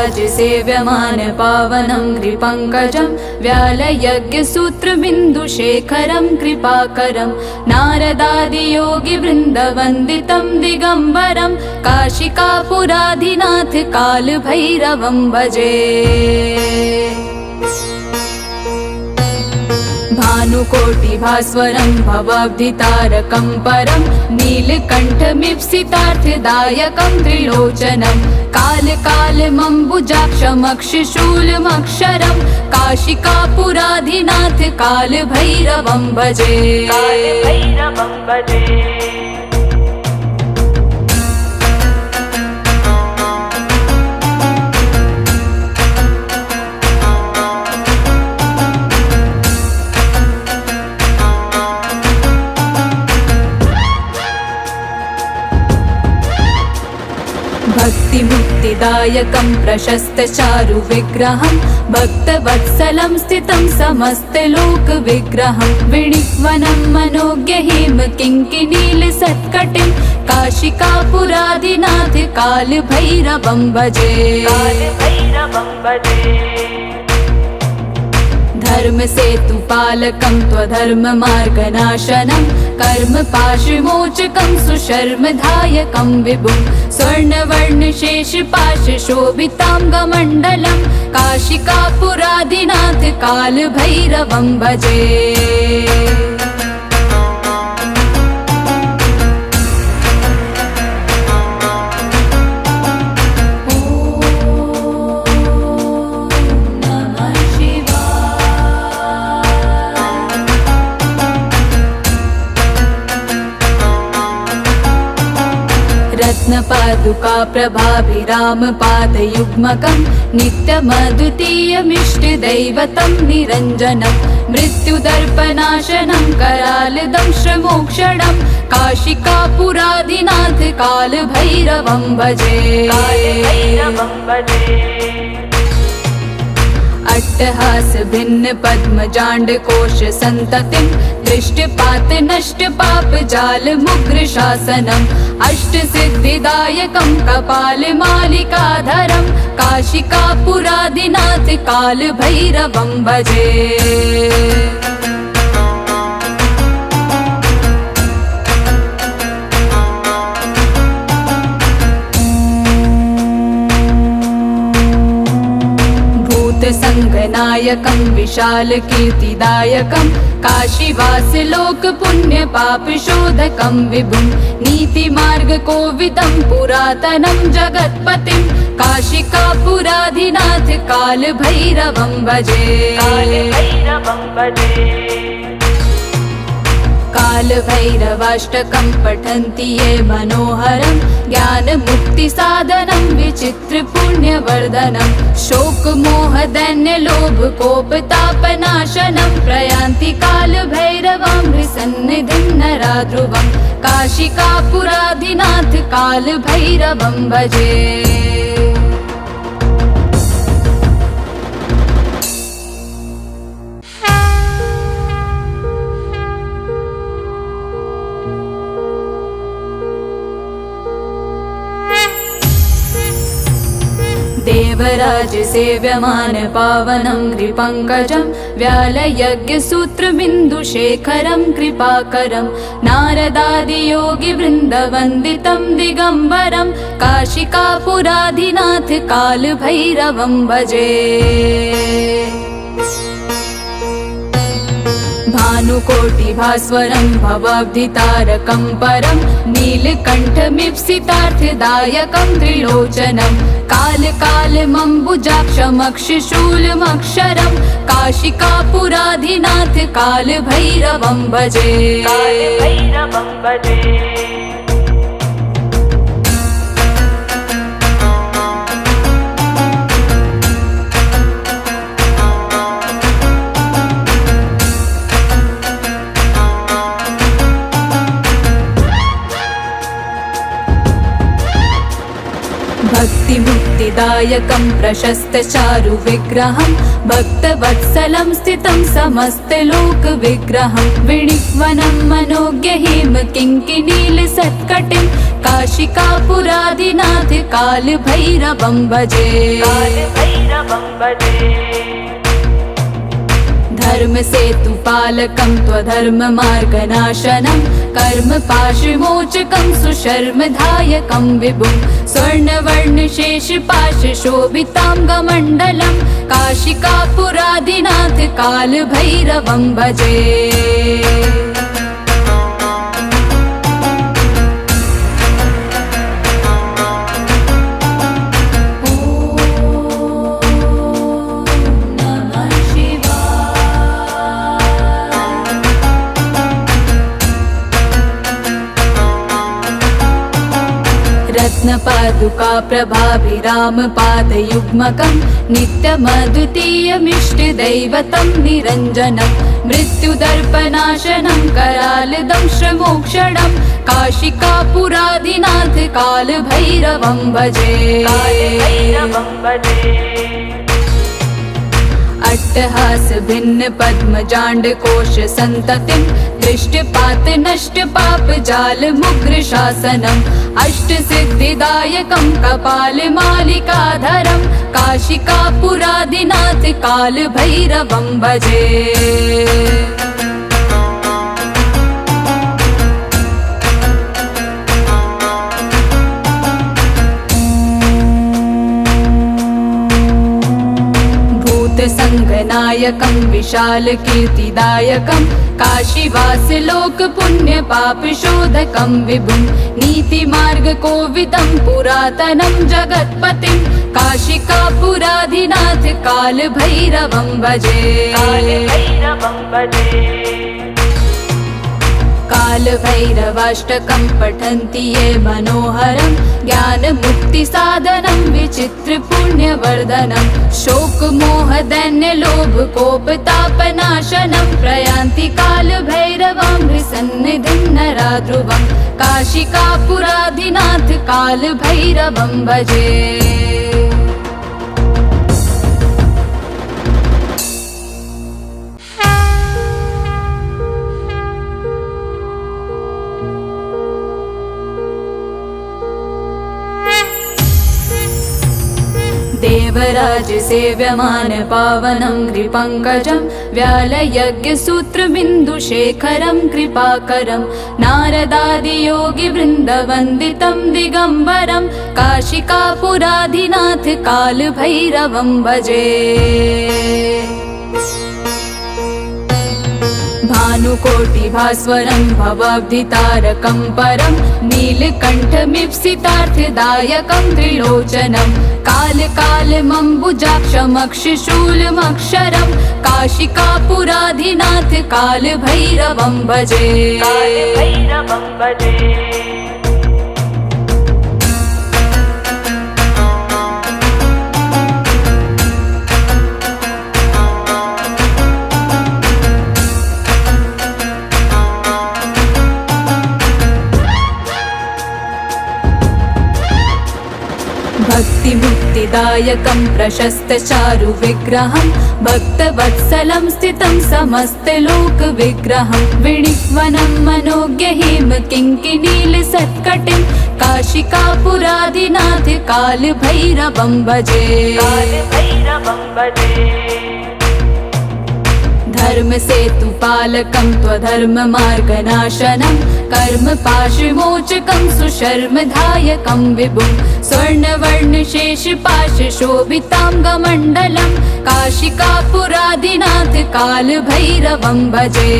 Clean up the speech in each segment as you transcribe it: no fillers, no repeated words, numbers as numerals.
देवराज सेव्यमान पावनं कृपङ्कजं व्यालयज्ञसूत्रबिन्दुशेखरं कृपाकरं नारदादियोगिवृन्दवन्दितं दिगम्बरं काशिकापुराधिनाथ कालभैरवं भजे। भानुकोटिभास्वरं भवाब्धितारकं परं नीलकण्ठमीप्सितार्थदायकं त्रिलोचनं कालकालमम्बुजाक्षमक्षशूलमक्षरं काशिकापुराधिनाथ कालभैरवं भजे। भक्तिमुक्तिदायकं प्रशस्तचारुविग्रहं भक्तवत्सलं स्थितं समस्तलोकविग्रहं विणिक्वनं मनोज्ञहिम किङ्किणीलसत्कटिं काशिकापुराधिनाथ कालभैरवं भजे। धर्मसेतुपालकं त्वधर्ममार्गनाशनं कर्मपाशमोचकं सुशर्मधायकं विभुं स्वर्णवर्णशेषपाशशोभिताङ्गमण्डलं काशिकापुराधिनाथ कालभैरवं भजे। रत्नपादुका प्रभाभिरामपादयुग्मकं नित्यमद्वितीयमिष्टदैवतं निरञ्जनं मृत्युदर्पनाशनं करालदंशमोक्षणं काशिकापुराधिनाथ कालभैरवं भजे। अट्टहास भिन्न पद्मजाण्डकोश सन्ततिं दृष्टपात नष्टपाप जाल मुग्र शासनम् अष्टसिद्धिदायकं कपालमालिकाधरं काशिकापुराधिनाथ कालभैरवं भजे। संगनायकं विशालकीर्तिदायकं काशीवासलोकपुण्यपापशोधकं विभुं नीतिमार्गकोविदं पुरातनं जगत्पतिं काशिकापुराधिनाथ कालभैरवं भजे। कालभैरवाष्टकं पठन्ति ये मनोहरं ज्ञानमुक्तिसाधनं विचित्रपुण्यवर्धनं शोकमोहदैन्यलोभकोपतापनाशनं प्रयान्ति कालभैरवं हृसन्निधिं नराध्रुवं काशिकापुराधिनाथ कालभैरवं भजे। देवराज सेव्यमान पावनं कृपङ्कजं व्यालयज्ञसूत्रबिन्दुशेखरं कृपाकरं नारदादियोगिवृन्दवन्दितं दिगम्बरं काशिकापुराधिनाथ कालभैरवं भजे। भानुकोटिभास्वरं भवाब्धितारकं परं नीलकण्ठमीप्सितार्थदायकं त्रिलोचनं कालकालमम्बुजाक्षमक्षशूलमक्षरं काशिकापुराधिनाथ कालभैरवं भजे। सिद्धिदायकं प्रशस्तचारुविग्रहं भक्तवत्सलं स्थितं समस्तलोकविग्रहं विणिक्वनं मनोज्ञहिम किङ्किणीलसत्कटिं काशिकापुरादिनाथ कालभैरवं भजे। धर्मसेतुपालकं त्वधर्ममार्गनाशनं कर्मपाशमोचकं सुशर्मदायकं विभुं स्वर्णवर्णशेषपाशशोभिताङ्गमण्डलं काशिकापुरादिनाथ कालभैरवं भजे। रत्नपादुका प्रभाभिरामपादयुग्मकं नित्यमद्वितीयमिष्टदैवतं निरञ्जनं मृत्युदर्पनाशनं करालदंशमोक्षणं काशिकापुरादिनाथ कालभैरवं भजे। अट्टहास भिन्न पद्मजाण्डकोश सन्ततिं दृष्टपात नष्ट पाप जाल मुग्र शासनम् अष्टसिद्धिदायकं कपालमालिकाधरं काशिकापुरादिनाथ कालभैरवं भजे। संगनायकं विशालकीर्तिदायकं काशीवासलोकपुण्यपापशोधकं विभुं नीतिमार्गकोविदं पुरातनं जगत्पतिं काशिकापुरादिनाथ कालभैरवं भजे। कालभैरवाष्टकं पठन्ति ये मनोहरं ज्ञानमुक्तिसाधनं विचित्रपुण्यवर्धनं शोकमोहदैन्यलोभकोपतापनाशनं प्रयान्ति कालभैरवं सन्निधिं नरा ध्रुवं काशिकापुरादिनाथ कालभैरवं भजे। देवराज सेव्यमान पावनं कृपङ्कजं व्यालयज्ञसूत्रबिन्दुशेखरं कृपाकरं नारदादियोगिवृन्दवन्दितं दिगम्बरं काशिकापुरादिनाथ कालभैरवं भजे। भानुकोटिभास्वरं भवाब्धितारकं परं नीलकण्ठमीप्सितार्थदायकं त्रिलोचनं कालकालमम्बुजाक्षमक्षशूलमक्षरं काशिकापुरादिनाथ कालभैरवं भजे। भक्तिमुक्तिदायकं प्रशस्तचारुविग्रहं भक्तवत्सलं स्थितं समस्तलोकविग्रहं विणिक्वनं मनोज्ञहिम किङ्किणीलसत्कटिं काशिकापुरादिनाथ कालभैरवं भजे। धर्मसेतुपालकं त्वधर्ममार्गनाशनं कर्मपाशमोचकं सुशर्मदायकं विभुं स्वर्णवर्णशेषपाशशोभिताङ्गमण्डलं काशिकापुरादिनाथ कालभैरवं भजे।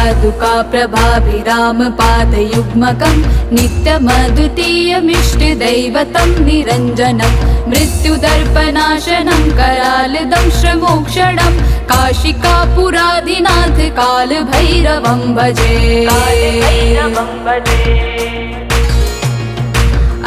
रत्नपादुका प्रभाभिरामपादयुग्मकं नित्यमद्वितीयमिष्टदैवतं निरञ्जनं मृत्युदर्पनाशनं करालदंशमोक्षणं काशिकापुरादिनाथ कालभैरवं भजे।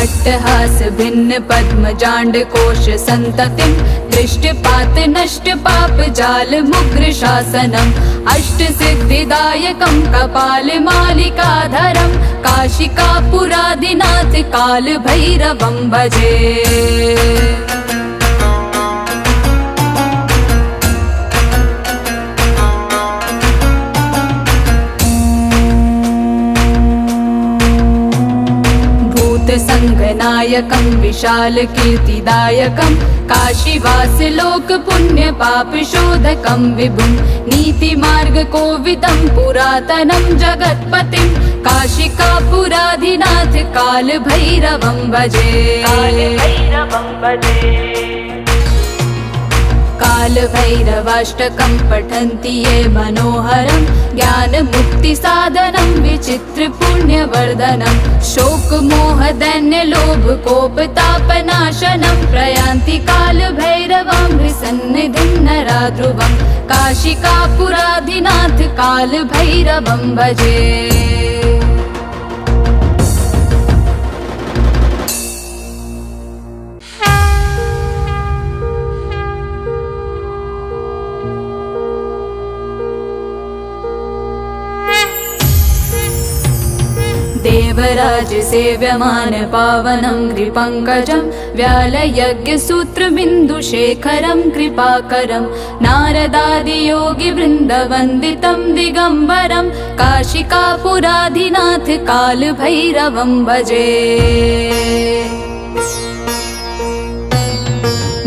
अट्टहास भिन्न पद्मजाण्ड कोश संततिं दृष्टपात नष्ट पाप जाल मुग्र शासनम् अष्ट सिद्धिदायकं कपाल मालिकाधरं काशिकापुरादिनाथ काल भैरवं भजे। संगनायकं विशाल कीर्तिदायकं काशीवास लोक पुण्य पाप शोधकं विभुं नीतिमार्ग कोविदं पुरातनं जगत्पतिं काशिकापुराधिनाथ काल भैरवं भजे। काल भैरवाष्टकं पठन्ति ये मनोहरं ज्ञान मुक्ति साधनं विचित्र पुण्यवर्धनं शोक मोह दैन्य लोभ कोप तापनाशनं प्रयान्ति काल भैरवं सन्निधिं नरा ध्रुवं काशिकापुराधिनाथ काल भैरवं भजे। देवराज सेव्यमान पावनं कृपङ्कजं व्यालयज्ञसूत्रबिन्दुशेखरं कृपाकरं नारदादियोगिवृन्दवन्दितं दिगम्बरं काशिकापुराधिनाथ कालभैरवं भजे।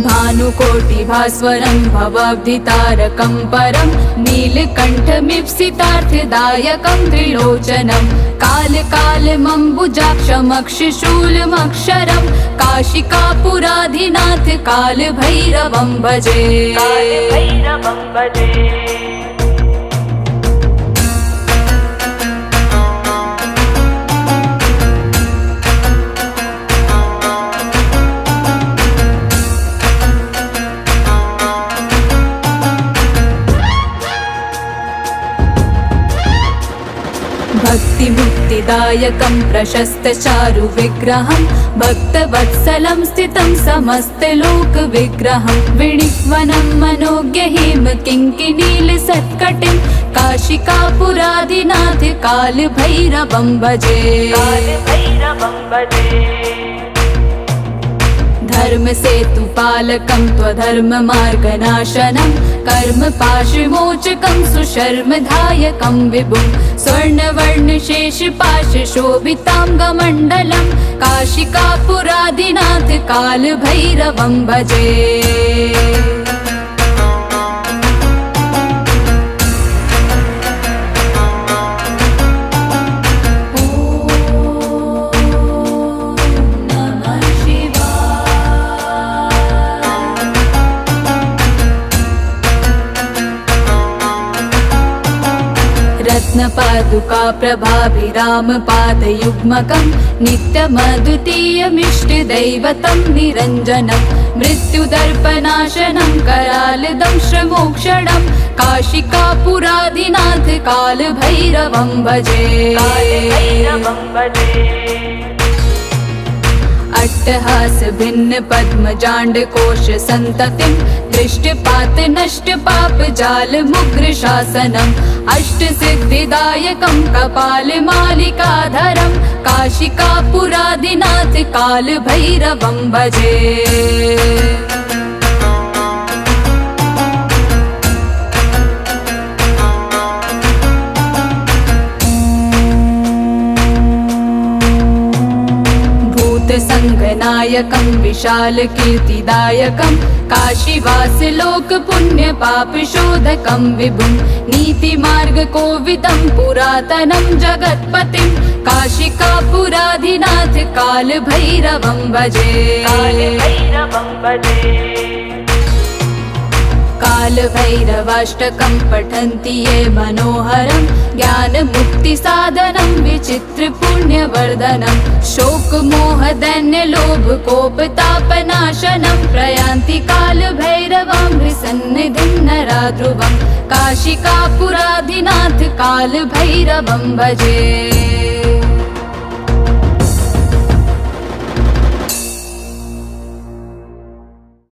भानुकोटिभास्वरं भवाब्धितारकं परं नीलकण्ठमीप्सितार्थदायकं त्रिलोचनं कालकालमम्बुजाक्षमक्षशूलमक्षरं काशिकापुराधिनाथ कालभैरवं भजे। भक्तिमुक्तिदायकं प्रशस्तचारु विग्रहं भक्तवत्सलं स्थितं समस्तलोकविग्रहं विणिक्वनं मनोज्ञहिम किङ्किणीलसत्कटिं काशिकापुराधिनाथ कालभैरवं भजे। धर्म सेतुपालकं त्वधर्ममार्गनाशनं कर्मपाशमोचकं सुशर्मधायकं विभुं स्वर्णवर्णशेषपाशशोभिताङ्गमण्डलं काशिकापुराधिनाथ कालभैरवं भजे। रत्नपादुका प्रभाभिरामपादयुग्मकं नित्यमद्वितीयमिष्टदैवतं निरञ्जनं मृत्युदर्पनाशनं करालदंशमोक्षणं काशिकापुराधिनाथ कालभैरवं भजे। अट्टहास भिन्न पद्मजाण्ड कोश संततिं दृष्टपात नष्ट पाप जाल मुग्र शासनम् अष्ट सिद्धिदायकं कपाल मालिकाधरं काशिकापुराधिनाथ काल भैरवं भजे। संगनायकं विशाल कीर्तिदायकं काशीवास लोक पुण्य पाप शोधकं विभुं नीतिमार्ग कोविदं पुरातनं जगत्पतिं काशिकापुराधिनाथ काल भैरवं भजे। काल भैरवाष्टकं पठन्ति ये मनोहरं ज्ञान मुक्ति साधनं विचित्र पुण्यवर्धनं शोक मोह दैन्य लोभ कोप तापनाशनं प्रयान्ति काल भैरवं हृसन्निधिं नराध्रुवं काशिकापुराधिनाथ काल भैरवं भजे।